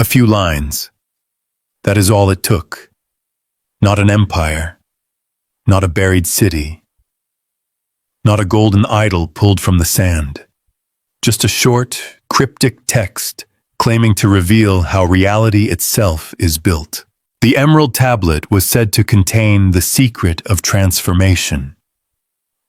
A few lines. That is all it took. Not an empire, not a buried city, not a golden idol pulled from the sand. Just a short, cryptic text claiming to reveal how reality itself is built. The Emerald Tablet was said to contain the secret of transformation.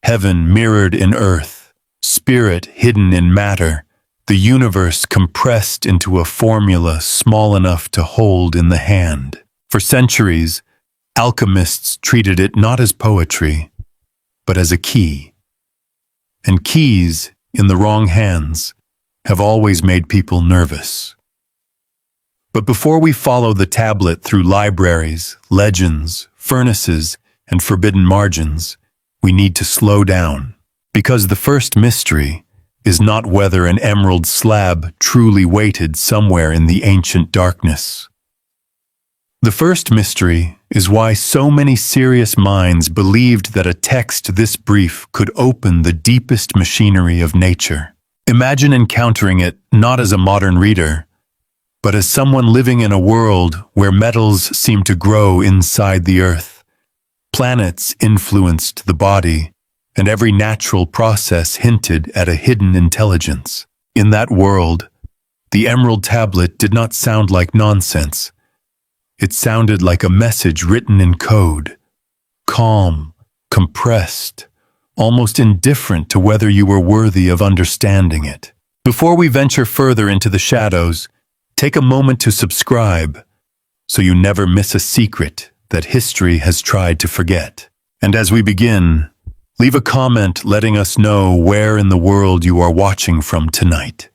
Heaven mirrored in earth, spirit hidden in matter, the universe compressed into a formula small enough to hold in the hand. For centuries, alchemists treated it not as poetry, but as a key. And keys, in the wrong hands, have always made people nervous. But before we follow the tablet through libraries, legends, furnaces, and forbidden margins, we need to slow down. Because the first mystery is not whether an emerald slab truly waited somewhere in the ancient darkness. The first mystery is why so many serious minds believed that a text this brief could open the deepest machinery of nature. Imagine encountering it not as a modern reader, but as someone living in a world where metals seem to grow inside the earth, planets influenced the body, and every natural process hinted at a hidden intelligence. In that world, the Emerald Tablet did not sound like nonsense. It sounded like a message written in code, calm, compressed, almost indifferent to whether you were worthy of understanding it. Before we venture further into the shadows, take a moment to subscribe so you never miss a secret that history has tried to forget. And as we begin, leave a comment letting us know where in the world you are watching from tonight.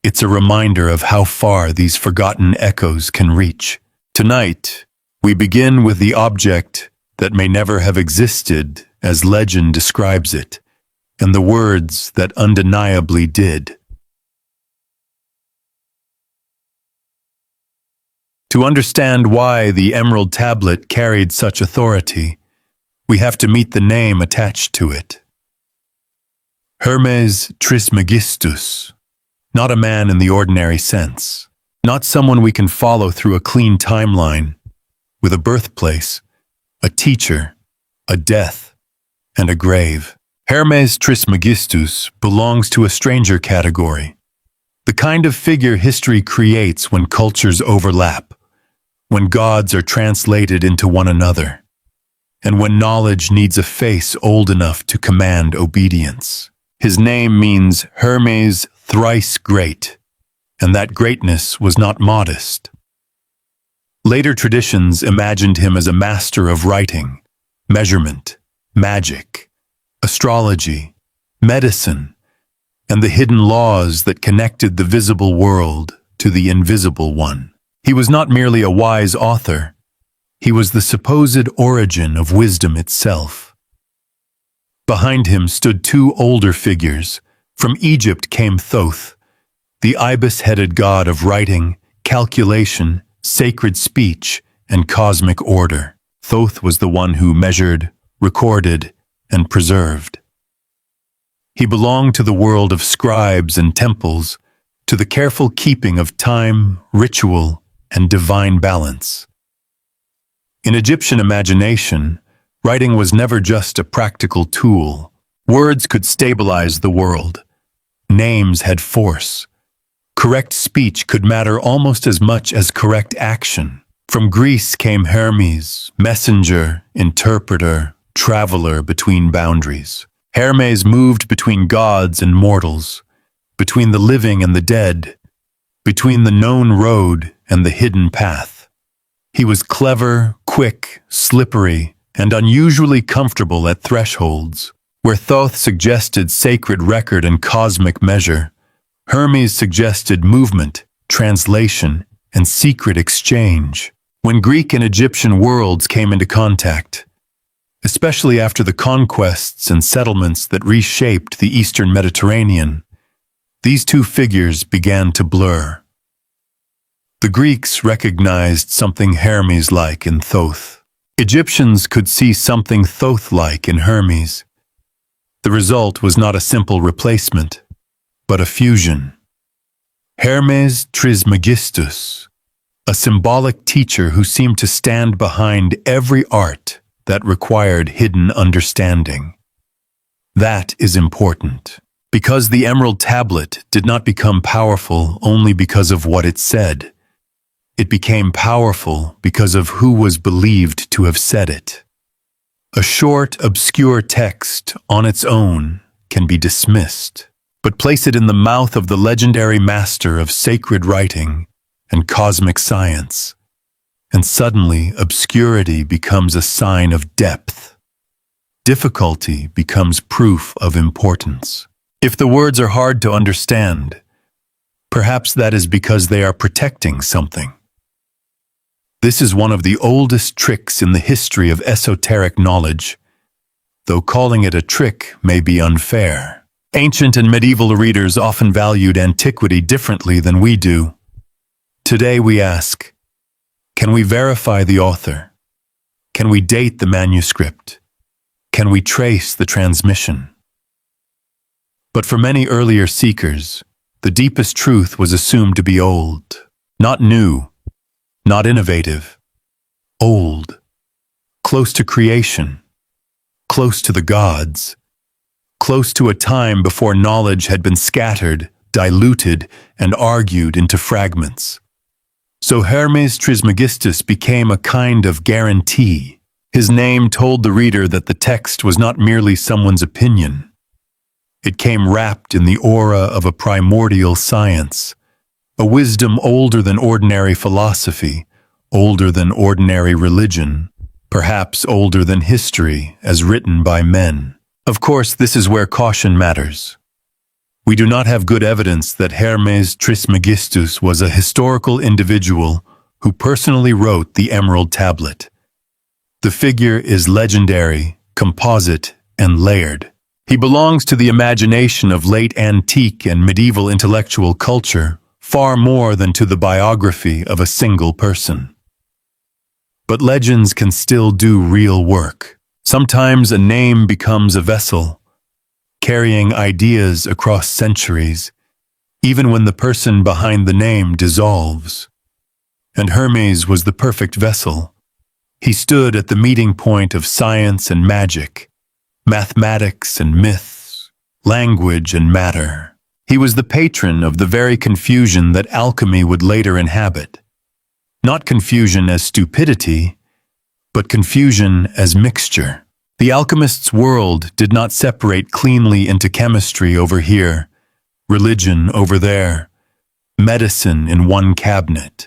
It's a reminder of how far these forgotten echoes can reach. Tonight, we begin with the object that may never have existed as legend describes it, and the words that undeniably did. To understand why the Emerald Tablet carried such authority, we have to meet the name attached to it. Hermes Trismegistus, not a man in the ordinary sense, not someone we can follow through a clean timeline, with a birthplace, a teacher, a death, and a grave. Hermes Trismegistus belongs to a stranger category, the kind of figure history creates when cultures overlap, when gods are translated into one another, and when knowledge needs a face old enough to command obedience. His name means Hermes thrice great, and that greatness was not modest. Later traditions imagined him as a master of writing, measurement, magic, astrology, medicine, and the hidden laws that connected the visible world to the invisible one. He was not merely a wise author, he was the supposed origin of wisdom itself. Behind him stood two older figures. From Egypt came Thoth, the ibis-headed god of writing, calculation, sacred speech, and cosmic order. Thoth was the one who measured, recorded, and preserved. He belonged to the world of scribes and temples, to the careful keeping of time, ritual, and divine balance. In Egyptian imagination, writing was never just a practical tool. Words could stabilize the world. Names had force. Correct speech could matter almost as much as correct action. From Greece came Hermes, messenger, interpreter, traveler between boundaries. Hermes moved between gods and mortals, between the living and the dead, between the known road and the hidden path. He was clever, quick, slippery, and unusually comfortable at thresholds. Where Thoth suggested sacred record and cosmic measure, Hermes suggested movement, translation, and secret exchange. When Greek and Egyptian worlds came into contact, especially after the conquests and settlements that reshaped the Eastern Mediterranean, these two figures began to blur. The Greeks recognized something Hermes-like in Thoth. Egyptians could see something Thoth-like in Hermes. The result was not a simple replacement, but a fusion. Hermes Trismegistus, a symbolic teacher who seemed to stand behind every art that required hidden understanding. That is important, because the Emerald Tablet did not become powerful only because of what it said. It became powerful because of who was believed to have said it. A short, obscure text on its own can be dismissed, but place it in the mouth of the legendary master of sacred writing and cosmic science, and suddenly obscurity becomes a sign of depth. Difficulty becomes proof of importance. If the words are hard to understand, perhaps that is because they are protecting something. This is one of the oldest tricks in the history of esoteric knowledge, though calling it a trick may be unfair. Ancient and medieval readers often valued antiquity differently than we do. Today we ask, can we verify the author? Can we date the manuscript? Can we trace the transmission? But for many earlier seekers, the deepest truth was assumed to be old, not new, not innovative, old, close to creation, close to the gods, close to a time before knowledge had been scattered, diluted, and argued into fragments. So Hermes Trismegistus became a kind of guarantee. His name told the reader that the text was not merely someone's opinion. It came wrapped in the aura of a primordial science, a wisdom older than ordinary philosophy, older than ordinary religion, perhaps older than history as written by men. Of course, this is where caution matters. We do not have good evidence that Hermes Trismegistus was a historical individual who personally wrote the Emerald Tablet. The figure is legendary, composite, and layered. He belongs to the imagination of late antique and medieval intellectual culture, far more than to the biography of a single person. But legends can still do real work. Sometimes a name becomes a vessel, carrying ideas across centuries, even when the person behind the name dissolves. And Hermes was the perfect vessel. He stood at the meeting point of science and magic, mathematics and myths, language and matter. He was the patron of the very confusion that alchemy would later inhabit. Not confusion as stupidity, but confusion as mixture. The alchemist's world did not separate cleanly into chemistry over here, religion over there, medicine in one cabinet.